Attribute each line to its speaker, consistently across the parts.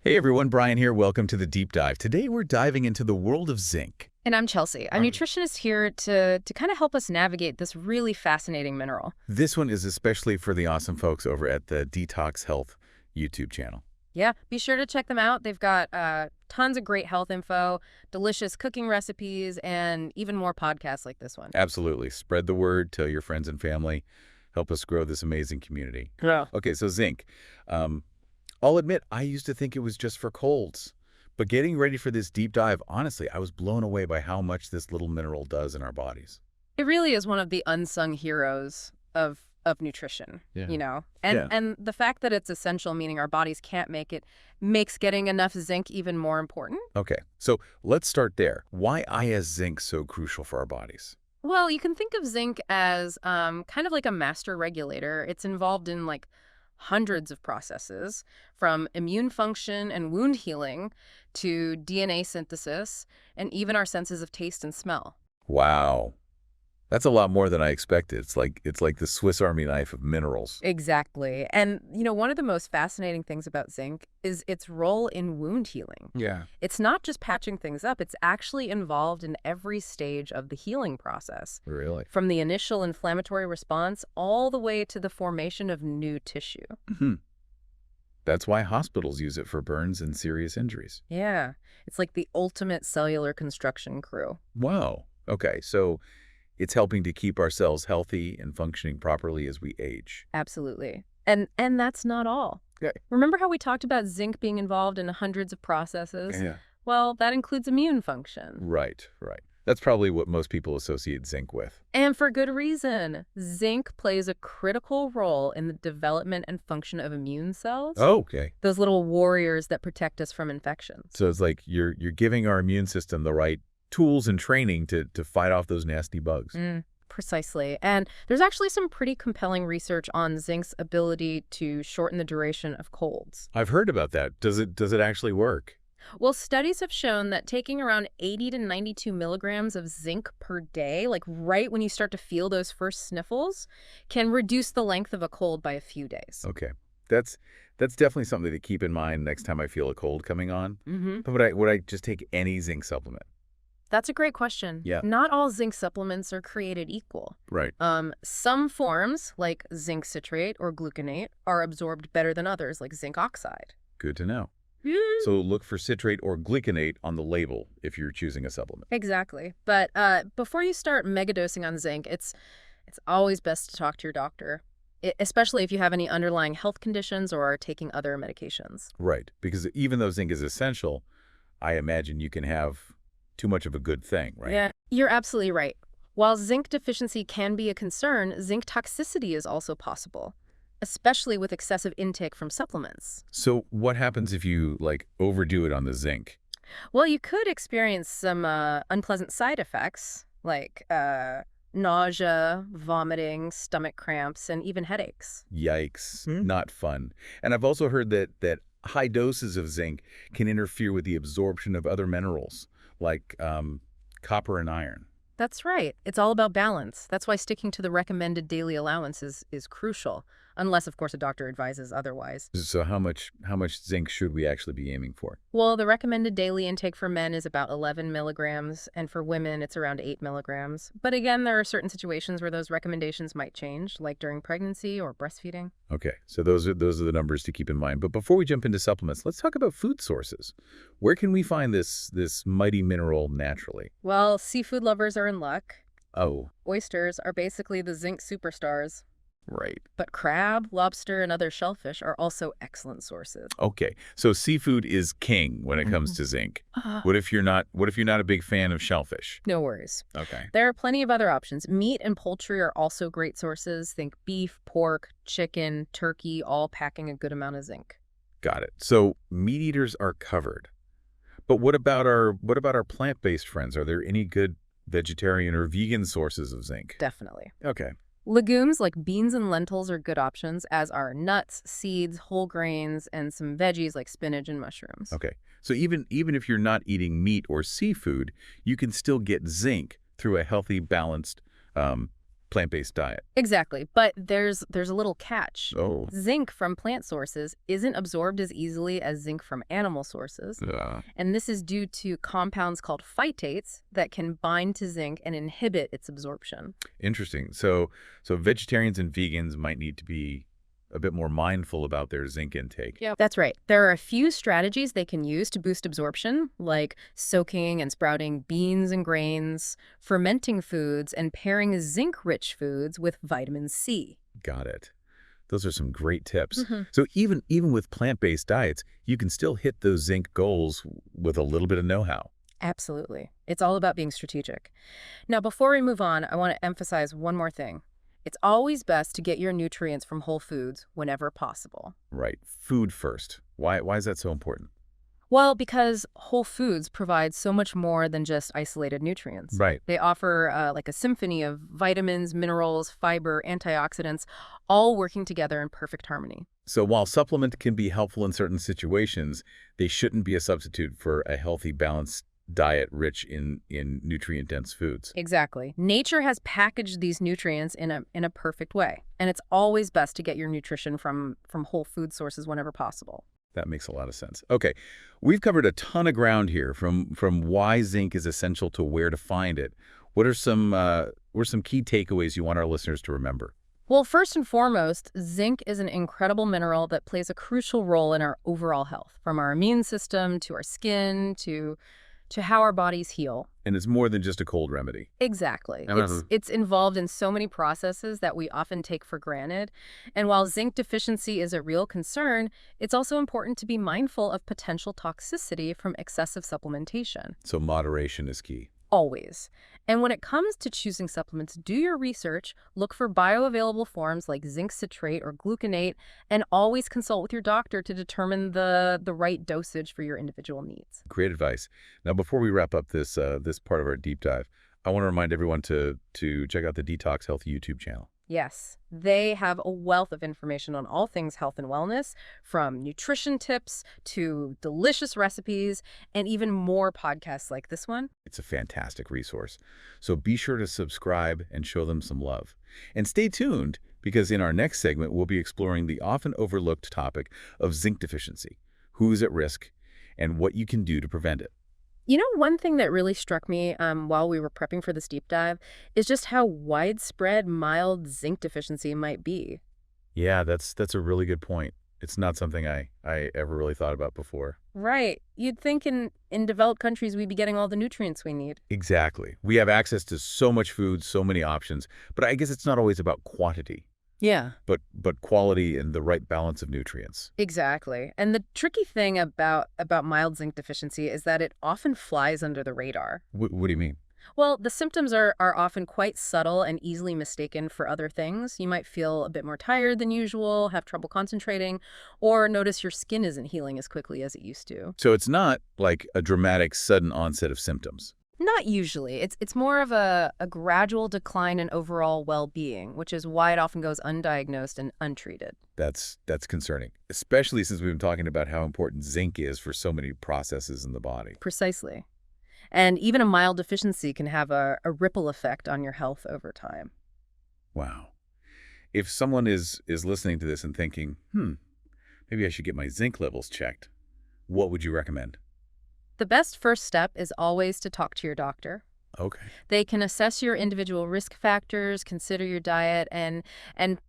Speaker 1: Hey everyone, Brian here. Welcome to the Deep Dive. Today we're diving into the world of zinc.
Speaker 2: And I'm Chelsea. I'm a nutritionist here to kind of help us navigate this really fascinating mineral.
Speaker 1: This one is especially for the awesome folks over at the Detox Health YouTube channel.
Speaker 2: Yeah, be sure to check them out. They've got tons of great health info, delicious cooking recipes, and even more podcasts like this one.
Speaker 1: Absolutely. Spread the word, tell your friends and family. Help us grow this amazing community.
Speaker 2: Yeah.
Speaker 1: Okay, so zinc. I'll admit, I used to think it was just for colds. But getting ready for this deep dive, honestly, I was blown away by how much this little mineral does in our bodies.
Speaker 2: It really is one of the unsung heroes of nutrition, you know? And the fact that it's essential, meaning our bodies can't make it, makes getting enough zinc even more important.
Speaker 1: Okay, so let's start there. Why is zinc so crucial for our bodies?
Speaker 2: Well, you can think of zinc as kind of like a master regulator. It's involved in hundreds of processes, from immune function and wound healing to DNA synthesis, and even our senses of taste and smell.
Speaker 1: Wow. That's a lot more than I expected. It's like the Swiss Army knife of minerals.
Speaker 2: Exactly. And, one of the most fascinating things about zinc is its role in wound healing.
Speaker 1: Yeah.
Speaker 2: It's not just patching things up, it's actually involved in every stage of the healing process.
Speaker 1: Really?
Speaker 2: From the initial inflammatory response all the way to the formation of new tissue.
Speaker 1: Mm-hmm. That's why hospitals use it for burns and serious injuries.
Speaker 2: Yeah. It's like the ultimate cellular construction crew.
Speaker 1: Wow. Okay, so it's helping to keep our cells healthy and functioning properly as we age.
Speaker 2: Absolutely. And that's not all.
Speaker 1: Okay.
Speaker 2: Remember how we talked about zinc being involved in hundreds of processes?
Speaker 1: Yeah.
Speaker 2: Well, that includes immune function.
Speaker 1: Right. That's probably what most people associate zinc with.
Speaker 2: And for good reason. Zinc plays a critical role in the development and function of immune cells.
Speaker 1: Oh, okay.
Speaker 2: Those little warriors that protect us from infections.
Speaker 1: So it's like you're giving our immune system the right tools and training to fight off those nasty bugs.
Speaker 2: Precisely. And there's actually some pretty compelling research on zinc's ability to shorten the duration of colds.
Speaker 1: I've heard about that. Does it actually work?
Speaker 2: Well, studies have shown that taking around 80 to 92 milligrams of zinc per day, like right when you start to feel those first sniffles, can reduce the length of a cold by a few days.
Speaker 1: Okay. That's definitely something to keep in mind next time I feel a cold coming on.
Speaker 2: Mm-hmm.
Speaker 1: Would I just take any zinc supplement?
Speaker 2: That's a great question.
Speaker 1: Yeah.
Speaker 2: Not all zinc supplements are created equal.
Speaker 1: Right.
Speaker 2: Some forms, like zinc citrate or gluconate, are absorbed better than others, like zinc oxide.
Speaker 1: Good to know. So look for citrate or gluconate on the label if you're choosing a supplement.
Speaker 2: Exactly. But before you start megadosing on zinc, it's always best to talk to your doctor, especially if you have any underlying health conditions or are taking other medications.
Speaker 1: Right. Because even though zinc is essential, I imagine you can have too much of a good thing, right?
Speaker 2: Yeah, you're absolutely right. While zinc deficiency can be a concern, zinc toxicity is also possible, especially with excessive intake from supplements.
Speaker 1: So what happens if you overdo it on the zinc?
Speaker 2: Well, you could experience some unpleasant side effects like nausea, vomiting, stomach cramps, and even headaches.
Speaker 1: Yikes. Not fun. And I've also heard that high doses of zinc can interfere with the absorption of other minerals like copper and iron.
Speaker 2: That's right. It's all about balance. That's why sticking to the recommended daily allowance is crucial, unless, of course, a doctor advises otherwise.
Speaker 1: So how much zinc should we actually be aiming for?
Speaker 2: Well, the recommended daily intake for men is about 11 milligrams, and for women, it's around 8 milligrams. But again, there are certain situations where those recommendations might change, like during pregnancy or breastfeeding.
Speaker 1: Okay, so those are the numbers to keep in mind. But before we jump into supplements, let's talk about food sources. Where can we find this mighty mineral naturally?
Speaker 2: Well, seafood lovers are in luck.
Speaker 1: Oh.
Speaker 2: Oysters are basically the zinc superstars.
Speaker 1: Right.
Speaker 2: But crab, lobster, and other shellfish are also excellent sources.
Speaker 1: Okay, so seafood is king when it comes to zinc. What if you're not a big fan of shellfish?
Speaker 2: No worries.
Speaker 1: Okay.
Speaker 2: There are plenty of other options. Meat and poultry are also great sources. Think beef, pork, chicken, turkey, all packing a good amount of zinc.
Speaker 1: Got it. So meat eaters are covered. But what about our plant-based friends? Are there any good vegetarian or vegan sources of zinc?
Speaker 2: Definitely.
Speaker 1: Okay.
Speaker 2: Legumes like beans and lentils are good options, as are nuts, seeds, whole grains, and some veggies like spinach and mushrooms.
Speaker 1: Okay. So even if you're not eating meat or seafood, you can still get zinc through a healthy, balanced plant-based diet.
Speaker 2: Exactly, but there's a little catch.
Speaker 1: Oh.
Speaker 2: Zinc from plant sources isn't absorbed as easily as zinc from animal sources, and this is due to compounds called phytates that can bind to zinc and inhibit its absorption.
Speaker 1: Interesting. So vegetarians and vegans might need to be a bit more mindful about their zinc intake.
Speaker 2: Yeah, that's right. There are a few strategies they can use to boost absorption, like soaking and sprouting beans and grains, fermenting foods, and pairing zinc-rich foods with vitamin C.
Speaker 1: Got it. Those are some great tips.
Speaker 2: hmm
Speaker 1: So even with plant-based diets, you can still hit those zinc goals with a little bit of know-how.
Speaker 2: Absolutely. It's all about being strategic. Now, before we move on, I want to emphasize one more thing. It's always best to get your nutrients from whole foods whenever possible.
Speaker 1: Right. Food first. Why is that so important?
Speaker 2: Well, because whole foods provide so much more than just isolated nutrients.
Speaker 1: Right.
Speaker 2: They offer like a symphony of vitamins, minerals, fiber, antioxidants, all working together in perfect harmony.
Speaker 1: So while supplement can be helpful in certain situations, they shouldn't be a substitute for a healthy, balanced diet rich in nutrient-dense foods.
Speaker 2: Exactly. Nature has packaged these nutrients in a perfect way, and it's always best to get your nutrition from whole food sources whenever possible.
Speaker 1: That makes a lot of sense. Okay, we've covered a ton of ground here from why zinc is essential to where to find it. What are some key takeaways you want our listeners to remember?
Speaker 2: Well, first and foremost, zinc is an incredible mineral that plays a crucial role in our overall health, from our immune system to our skin to how our bodies heal.
Speaker 1: And it's more than just a cold remedy.
Speaker 2: Exactly.
Speaker 1: Uh-huh.
Speaker 2: It's involved in so many processes that we often take for granted. And while zinc deficiency is a real concern, it's also important to be mindful of potential toxicity from excessive supplementation.
Speaker 1: So moderation is key.
Speaker 2: Always. And when it comes to choosing supplements, do your research, look for bioavailable forms like zinc citrate or gluconate, and always consult with your doctor to determine the right dosage for your individual needs.
Speaker 1: Great advice. Now, before we wrap up this part of our deep dive, I want to remind everyone to check out the Detox Health YouTube channel.
Speaker 2: Yes, they have a wealth of information on all things health and wellness, from nutrition tips to delicious recipes, and even more podcasts like this one.
Speaker 1: It's a fantastic resource. So be sure to subscribe and show them some love. And stay tuned, because in our next segment, we'll be exploring the often overlooked topic of zinc deficiency, who's at risk, and what you can do to prevent it.
Speaker 2: You know, one thing that really struck me while we were prepping for this deep dive is just how widespread mild zinc deficiency might be.
Speaker 1: Yeah, that's a really good point. It's not something I ever really thought about before.
Speaker 2: Right. You'd think in developed countries we'd be getting all the nutrients we need.
Speaker 1: Exactly. We have access to so much food, so many options, but I guess it's not always about quantity,
Speaker 2: Yeah.
Speaker 1: but quality and the right balance of nutrients.
Speaker 2: Exactly. And the tricky thing about mild zinc deficiency is that it often flies under the radar.
Speaker 1: What do you mean?
Speaker 2: Well, the symptoms are often quite subtle and easily mistaken for other things. You might feel a bit more tired than usual, have trouble concentrating, or notice your skin isn't healing as quickly as it used to.
Speaker 1: So it's not like a dramatic sudden onset of symptoms.
Speaker 2: Not usually. It's more of a gradual decline in overall well-being, which is why it often goes undiagnosed and untreated.
Speaker 1: That's concerning, especially since we've been talking about how important zinc is for so many processes in the body.
Speaker 2: Precisely. And even a mild deficiency can have a ripple effect on your health over time.
Speaker 1: Wow. If someone is listening to this and thinking, maybe I should get my zinc levels checked, what would you recommend?
Speaker 2: The best first step is always to talk to your doctor.
Speaker 1: Okay.
Speaker 2: They can assess your individual risk factors, consider your diet, and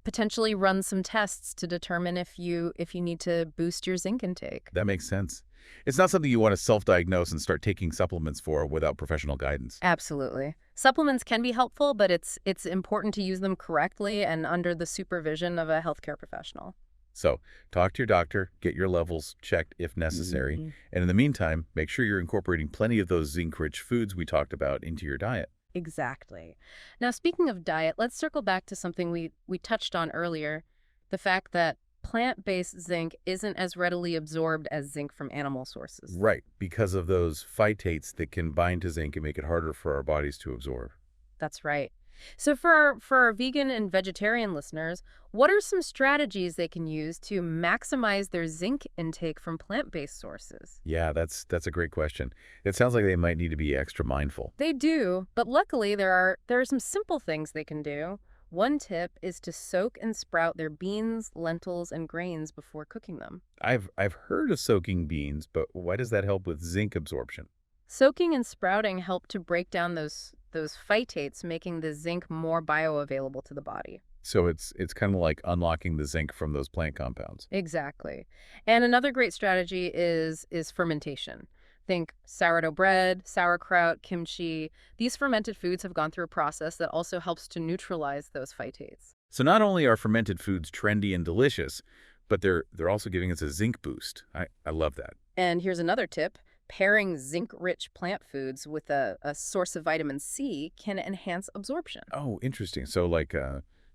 Speaker 2: potentially run some tests to determine if you need to boost your zinc intake.
Speaker 1: That makes sense. It's not something you want to self-diagnose and start taking supplements for without professional guidance.
Speaker 2: Absolutely. Supplements can be helpful, but it's important to use them correctly and under the supervision of a healthcare professional.
Speaker 1: So talk to your doctor, get your levels checked if necessary, and in the meantime, make sure you're incorporating plenty of those zinc-rich foods we talked about into your diet.
Speaker 2: Exactly. Now, speaking of diet, let's circle back to something we touched on earlier, the fact that plant-based zinc isn't as readily absorbed as zinc from animal sources.
Speaker 1: Right, because of those phytates that can bind to zinc and make it harder for our bodies to absorb.
Speaker 2: That's right. So for our vegan and vegetarian listeners, what are some strategies they can use to maximize their zinc intake from plant-based sources?
Speaker 1: Yeah, that's a great question. It sounds like they might need to be extra mindful.
Speaker 2: They do, but luckily there are some simple things they can do. One tip is to soak and sprout their beans, lentils, and grains before cooking them.
Speaker 1: I've heard of soaking beans, but why does that help with zinc absorption?
Speaker 2: Soaking and sprouting help to break down those phytates, making the zinc more bioavailable to the body.
Speaker 1: So it's kind of like unlocking the zinc from those plant compounds.
Speaker 2: Exactly. And another great strategy is fermentation. Think sourdough bread, sauerkraut, kimchi. These fermented foods have gone through a process that also helps to neutralize those phytates.
Speaker 1: So not only are fermented foods trendy and delicious, but they're also giving us a zinc boost. I love that.
Speaker 2: And here's another tip. Pairing zinc-rich plant foods with a source of vitamin C can enhance absorption.
Speaker 1: Oh, interesting. So like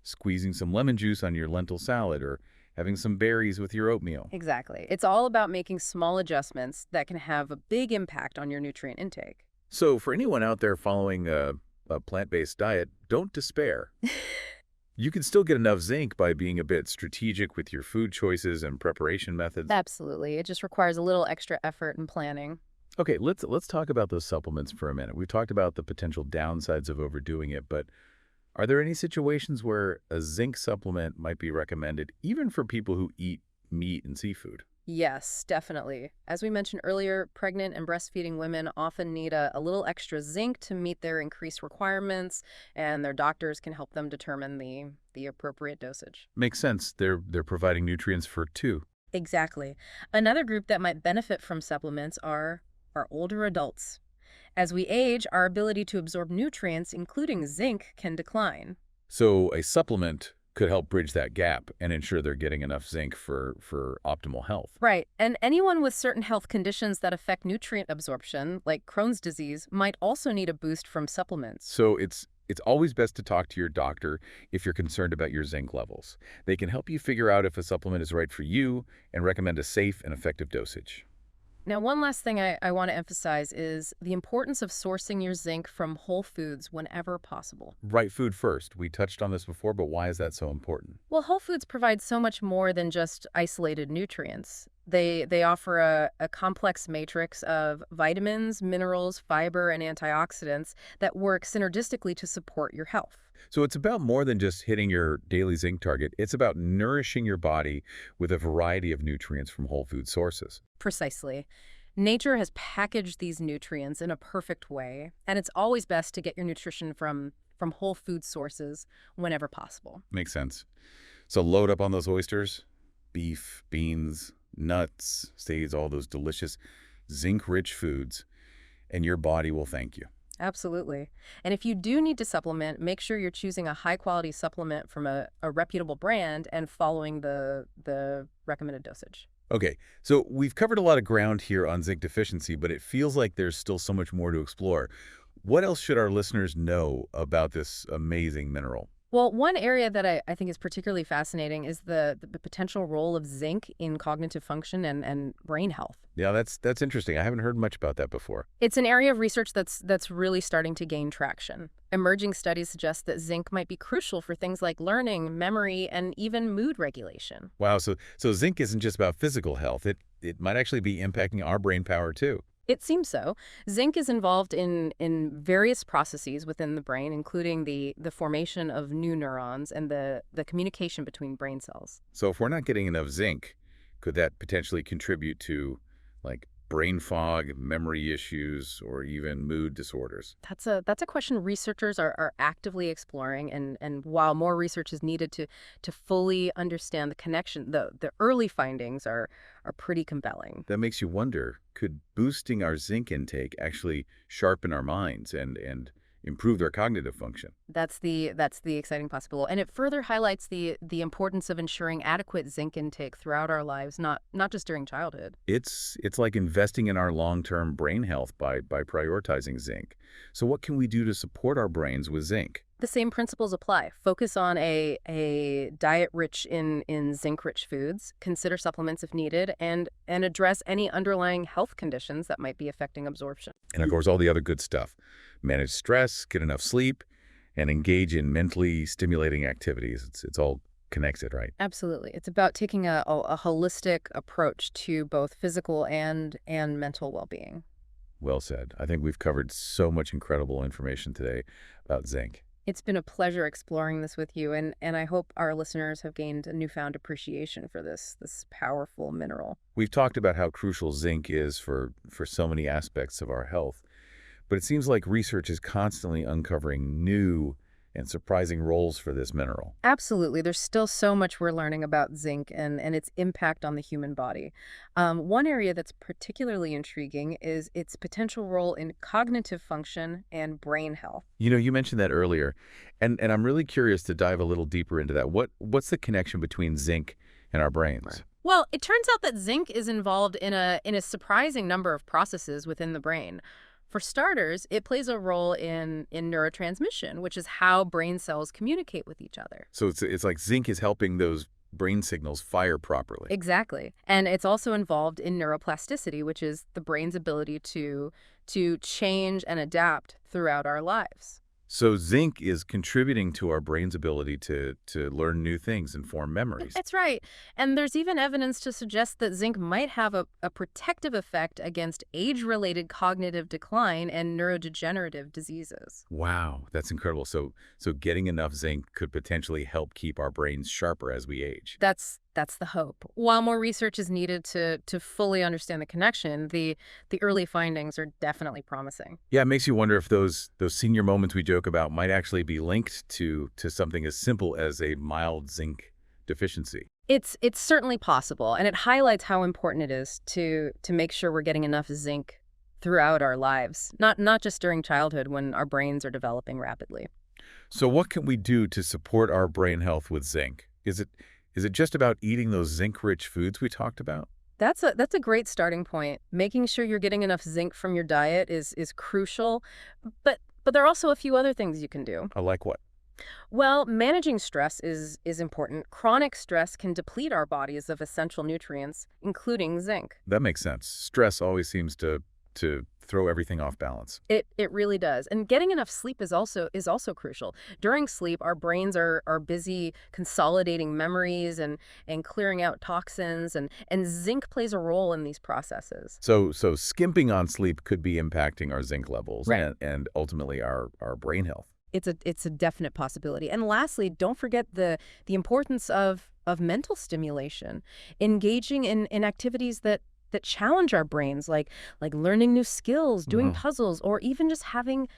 Speaker 1: squeezing some lemon juice on your lentil salad or having some berries with your oatmeal.
Speaker 2: Exactly. It's all about making small adjustments that can have a big impact on your nutrient intake.
Speaker 1: So for anyone out there following a plant-based diet, don't despair. You can still get enough zinc by being a bit strategic with your food choices and preparation methods.
Speaker 2: Absolutely. It just requires a little extra effort and planning.
Speaker 1: Okay, let's talk about those supplements for a minute. We've talked about the potential downsides of overdoing it, but are there any situations where a zinc supplement might be recommended, even for people who eat meat and seafood?
Speaker 2: Yes, definitely. As we mentioned earlier, pregnant and breastfeeding women often need a little extra zinc to meet their increased requirements, and their doctors can help them determine the appropriate dosage.
Speaker 1: Makes sense. They're providing nutrients for two.
Speaker 2: Exactly. Another group that might benefit from supplements are older adults. As we age, our ability to absorb nutrients, including zinc, can decline.
Speaker 1: So a supplement could help bridge that gap and ensure they're getting enough zinc for optimal health.
Speaker 2: Right. And anyone with certain health conditions that affect nutrient absorption, like Crohn's disease, might also need a boost from supplements.
Speaker 1: So it's always best to talk to your doctor if you're concerned about your zinc levels. They can help you figure out if a supplement is right for you and recommend a safe and effective dosage.
Speaker 2: Now, one last thing I want to emphasize is the importance of sourcing your zinc from whole foods whenever possible.
Speaker 1: Right food first. We touched on this before, but why is that so important?
Speaker 2: Well, whole foods provide so much more than just isolated nutrients. They offer a complex matrix of vitamins, minerals, fiber, and antioxidants that work synergistically to support your health.
Speaker 1: So it's about more than just hitting your daily zinc target. It's about nourishing your body with a variety of nutrients from whole food sources.
Speaker 2: Precisely. Nature has packaged these nutrients in a perfect way, and it's always best to get your nutrition from whole food sources whenever possible.
Speaker 1: Makes sense. So load up on those oysters, beef, beans, nuts, seeds, all those delicious zinc-rich foods, and your body will thank you.
Speaker 2: Absolutely. And if you do need to supplement, make sure you're choosing a high-quality supplement from a reputable brand and following the recommended dosage.
Speaker 1: Okay, so we've covered a lot of ground here on zinc deficiency, but it feels like there's still so much more to explore. What else should our listeners know about this amazing mineral?
Speaker 2: Well, one area that I think is particularly fascinating is the potential role of zinc in cognitive function and brain health.
Speaker 1: Yeah, that's interesting. I haven't heard much about that before.
Speaker 2: It's an area of research that's really starting to gain traction. Emerging studies suggest that zinc might be crucial for things like learning, memory, and even mood regulation.
Speaker 1: Wow, so zinc isn't just about physical health. It might actually be impacting our brain power too.
Speaker 2: It seems so. Zinc is involved in various processes within the brain, including the formation of new neurons and the communication between brain cells.
Speaker 1: So if we're not getting enough zinc, could that potentially contribute to like brain fog, memory issues, or even mood disorders?
Speaker 2: That's a question researchers are actively exploring, and while more research is needed to fully understand the connection, the early findings are pretty compelling.
Speaker 1: That makes you wonder, could boosting our zinc intake actually sharpen our minds and improve their cognitive function?
Speaker 2: That's the exciting possible, and it further highlights the importance of ensuring adequate zinc intake throughout our lives, not just during childhood.
Speaker 1: It's like investing in our long-term brain health by prioritizing zinc. So what can we do to support our brains with zinc?
Speaker 2: The same principles apply. Focus on a diet rich in zinc-rich foods, consider supplements if needed, and address any underlying health conditions that might be affecting absorption.
Speaker 1: And of course, all the other good stuff. Manage stress, get enough sleep, and engage in mentally stimulating activities. It's all connected, right?
Speaker 2: Absolutely. It's about taking a holistic approach to both physical and mental well-being.
Speaker 1: Well said. I think we've covered so much incredible information today about zinc.
Speaker 2: It's been a pleasure exploring this with you, and I hope our listeners have gained a newfound appreciation for this powerful mineral.
Speaker 1: We've talked about how crucial zinc is for so many aspects of our health, but it seems like research is constantly uncovering new and surprising roles for this mineral.
Speaker 2: Absolutely. There's still so much we're learning about zinc and its impact on the human body. One area that's particularly intriguing is its potential role in cognitive function and brain health.
Speaker 1: You mentioned that earlier, and I'm really curious to dive a little deeper into that. What's the connection between zinc and our brains?
Speaker 2: Well, it turns out that zinc is involved in a surprising number of processes within the brain. For starters, it plays a role in neurotransmission, which is how brain cells communicate with each other.
Speaker 1: So it's like zinc is helping those brain signals fire properly.
Speaker 2: Exactly. And it's also involved in neuroplasticity, which is the brain's ability to change and adapt throughout our lives.
Speaker 1: So zinc is contributing to our brain's ability to learn new things and form memories.
Speaker 2: That's right. And there's even evidence to suggest that zinc might have a protective effect against age-related cognitive decline and neurodegenerative diseases.
Speaker 1: Wow, that's incredible. So getting enough zinc could potentially help keep our brains sharper as we age.
Speaker 2: That's the hope. While more research is needed to fully understand the connection, the early findings are definitely promising.
Speaker 1: Yeah, it makes you wonder if those senior moments we joke about might actually be linked to something as simple as a mild zinc deficiency.
Speaker 2: It's certainly possible, and it highlights how important it is to make sure we're getting enough zinc throughout our lives, not just during childhood when our brains are developing rapidly.
Speaker 1: So what can we do to support our brain health with zinc? Is it just about eating those zinc-rich foods we talked about?
Speaker 2: That's a great starting point. Making sure you're getting enough zinc from your diet is crucial, but there are also a few other things you can do.
Speaker 1: I like what?
Speaker 2: Well, managing stress is important. Chronic stress can deplete our bodies of essential nutrients, including zinc.
Speaker 1: That makes sense. Stress always seems to throw everything off balance.
Speaker 2: It really does. And getting enough sleep is also crucial. During sleep, our brains are busy consolidating memories and clearing out toxins, and zinc plays a role in these processes.
Speaker 1: So skimping on sleep could be impacting our zinc levels
Speaker 2: Right.
Speaker 1: and ultimately our brain health.
Speaker 2: It's a definite possibility. And lastly, don't forget the importance of mental stimulation, engaging in activities that challenge our brains, like learning new skills, doing
Speaker 1: Mhm.
Speaker 2: puzzles, or even just having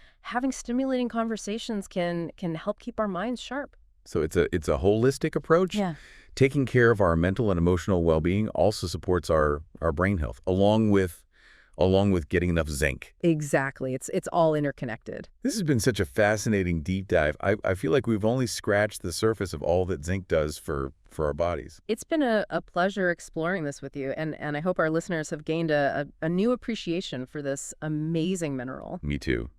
Speaker 2: stimulating conversations can help keep our minds sharp.
Speaker 1: So it's a holistic approach.
Speaker 2: Yeah.
Speaker 1: Taking care of our mental and emotional well-being also supports our brain health, along with getting enough zinc.
Speaker 2: Exactly. It's all interconnected.
Speaker 1: This has been such a fascinating deep dive. I feel like we've only scratched the surface of all that zinc does for our bodies.
Speaker 2: It's been a pleasure exploring this with you, and I hope our listeners have gained a new appreciation for this amazing mineral.
Speaker 1: Me too.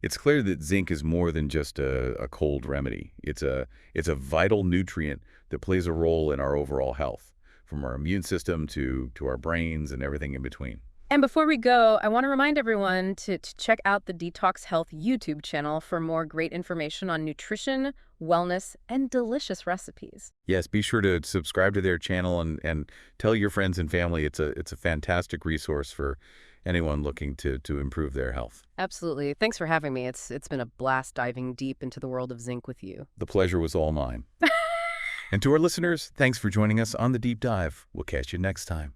Speaker 1: It's clear that zinc is more than just a cold remedy. It's a vital nutrient that plays a role in our overall health, from our immune system to our brains and everything in between.
Speaker 2: And before we go, I want to remind everyone to check out the Detox Health YouTube channel for more great information on nutrition, wellness, and delicious recipes.
Speaker 1: Yes, be sure to subscribe to their channel and tell your friends and family. It's a fantastic resource for anyone looking to improve their health.
Speaker 2: Absolutely. Thanks for having me. It's been a blast diving deep into the world of zinc with you.
Speaker 1: The pleasure was all mine. And to our listeners, thanks for joining us on The Deep Dive. We'll catch you next time.